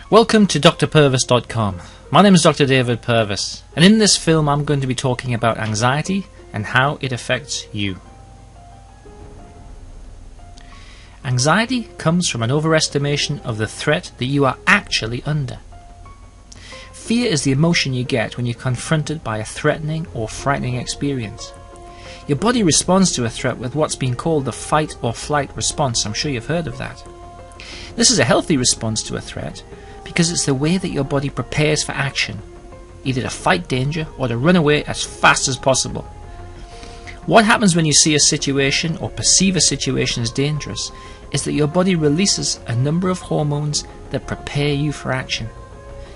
Welcome to drpurvis.com. My name is Dr. David Purvis, and in this film I'm going to be talking about anxiety and how it affects you. Anxiety comes from an overestimation of the threat that you are actually under. Fear is the emotion you get when you're confronted by a threatening or frightening experience. Your body responds to a threat with what's been called the fight or flight response. I'm sure you've heard of that. This is a healthy response to a threat because it's the way that your body prepares for action, either to fight danger or to run away as fast as possible. What happens when you see a situation or perceive a situation as dangerous is that your body releases a number of hormones that prepare you for action.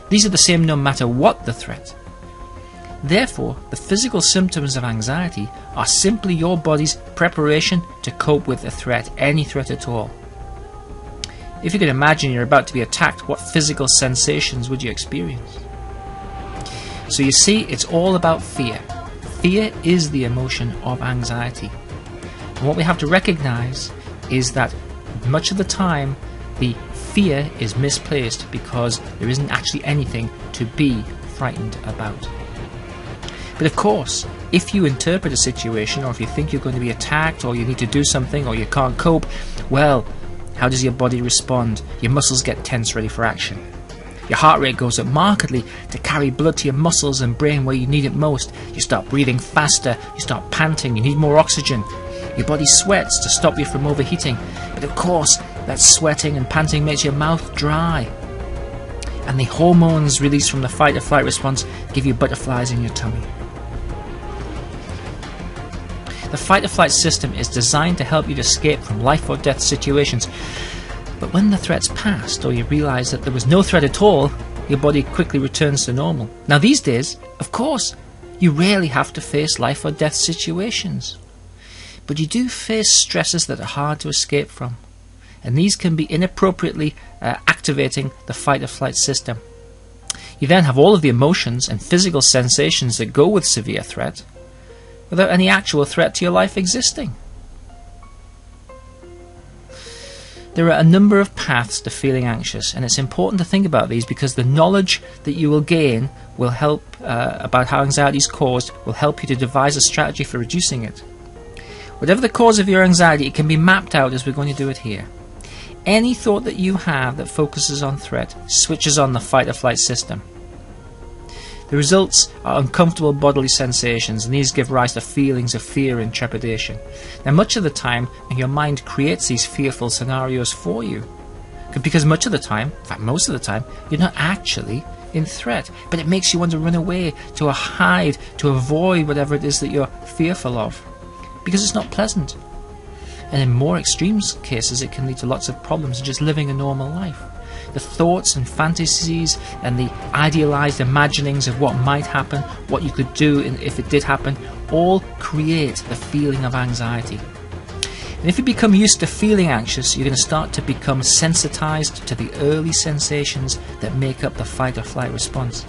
These are the same no matter what the threat. Therefore, the physical symptoms of anxiety are simply your body's preparation to cope with a threat, any threat at all. If you could imagine you're about to be attacked, what physical sensations would you experience? So you see, it's all about fear. Fear is the emotion of anxiety. And what we have to recognize is that much of the time the fear is misplaced because there isn't actually anything to be frightened about. But of course, if you interpret a situation, or if you think you're going to be attacked, or you need to do something, or you can't cope, well, how does your body respond? Your muscles get tense, ready for action. Your heart rate goes up markedly to carry blood to your muscles and brain where you need it most. You start breathing faster, you start panting, you need more oxygen. Your body sweats to stop you from overheating. But of course, that sweating and panting makes your mouth dry. And the hormones released from the fight or flight response give you butterflies in your tummy. The fight or flight system is designed to help you to escape from life or death situations. But when the threat's passed, or you realise that there was no threat at all, your body quickly returns to normal. Now these days, of course, you rarely have to face life or death situations. But you do face stresses that are hard to escape from. And these can be inappropriately activating the fight or flight system. You then have all of the emotions and physical sensations that go with severe threat, without any actual threat to your life existing. There are a number of paths to feeling anxious, and it's important to think about these because the knowledge that you will gain will help about how anxiety is caused will help you to devise a strategy for reducing it. Whatever the cause of your anxiety, it can be mapped out as we're going to do it here. Any thought that you have that focuses on threat switches on the fight or flight system. The results are uncomfortable bodily sensations, and these give rise to feelings of fear and trepidation. Now, much of the time, your mind creates these fearful scenarios for you, because much of the time, in fact most of the time, you're not actually in threat, but it makes you want to run away, to hide, to avoid whatever it is that you're fearful of, because it's not pleasant. And in more extreme cases, it can lead to lots of problems in just living a normal life. The thoughts and fantasies and the idealized imaginings of what might happen, what you could do if it did happen, all create the feeling of anxiety. And if you become used to feeling anxious, you're going to start to become sensitized to the early sensations that make up the fight or flight response.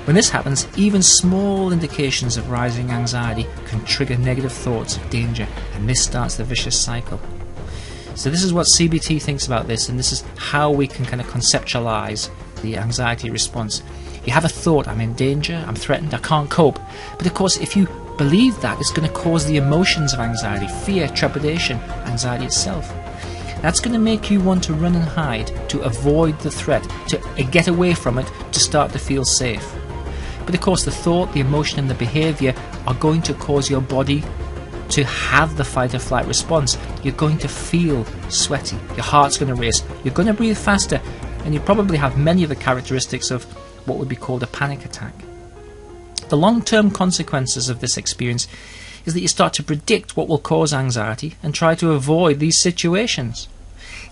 When this happens, even small indications of rising anxiety can trigger negative thoughts of danger, and this starts the vicious cycle. So this is what CBT thinks about this, and this is how we can kind of conceptualize the anxiety response. You have a thought, I'm in danger, I'm threatened, I can't cope. But of course, if you believe that, it's going to cause the emotions of anxiety, fear, trepidation, anxiety itself. That's going to make you want to run and hide, to avoid the threat, to get away from it, to start to feel safe. But of course, the thought, the emotion, and the behavior are going to cause your body to have the fight or flight response. You're going to feel sweaty, your heart's going to race, you're going to breathe faster, and you probably have many of the characteristics of what would be called a panic attack. The long-term consequences of this experience is that you start to predict what will cause anxiety and try to avoid these situations.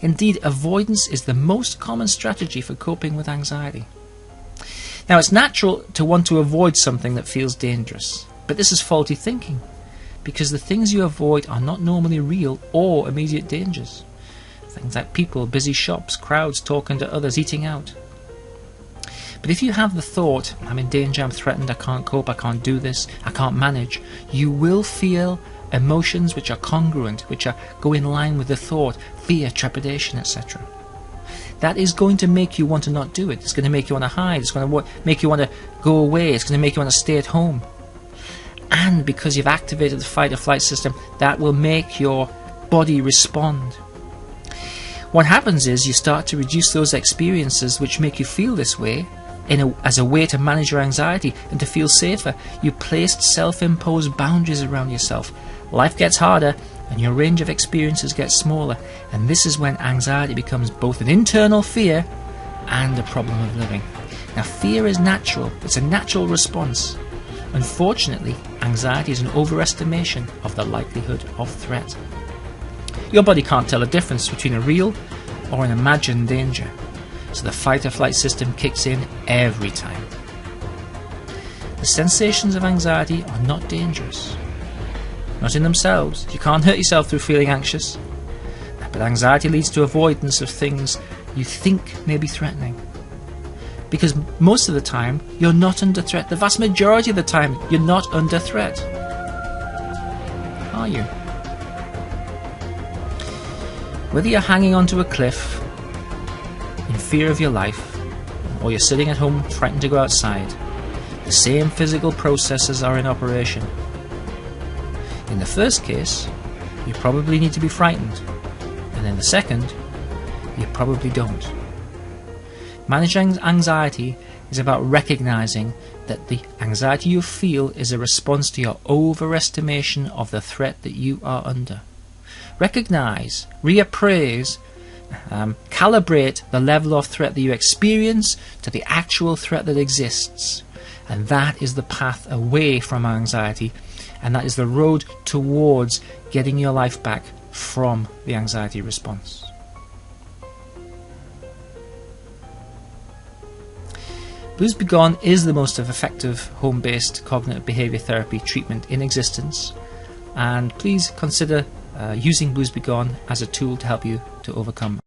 Indeed, avoidance is the most common strategy for coping with anxiety. Now, it's natural to want to avoid something that feels dangerous, but this is faulty thinking, because the things you avoid are not normally real or immediate dangers. Things like people, busy shops, crowds, talking to others, eating out. But if you have the thought, I'm in danger, I'm threatened, I can't cope, I can't do this, I can't manage, you will feel emotions which are congruent, which go in line with the thought, fear, trepidation, etc. that is going to make you want to not do it. It's going to make you want to hide. It's going to make you want to go away. It's going to make you want to stay at home. And because you've activated the fight or flight system, that will make your body respond. What happens is you start to reduce those experiences which make you feel this way as a way to manage your anxiety and to feel safer. You placed self-imposed boundaries around yourself. Life gets harder and your range of experiences gets smaller, and this is when anxiety becomes both an internal fear and a problem of living. Now, fear is natural. It's a natural response. Unfortunately, anxiety is an overestimation of the likelihood of threat. Your body can't tell the difference between a real or an imagined danger, so the fight or flight system kicks in every time. The sensations of anxiety are not dangerous. Not in themselves. You can't hurt yourself through feeling anxious. But anxiety leads to avoidance of things you think may be threatening. Because most of the time, you're not under threat. The vast majority of the time, you're not under threat. Are you? Whether you're hanging onto a cliff in fear of your life, or you're sitting at home frightened to go outside, the same physical processes are in operation. In the first case, you probably need to be frightened, and in the second, you probably don't. Managing anxiety is about recognizing that the anxiety you feel is a response to your overestimation of the threat that you are under. Recognize, reappraise, calibrate the level of threat that you experience to the actual threat that exists. And that is the path away from anxiety, and that is the road towards getting your life back from the anxiety response. Blues Be Gone is the most effective home-based cognitive behaviour therapy treatment in existence, and please consider using Blues Be Gone as a tool to help you to overcome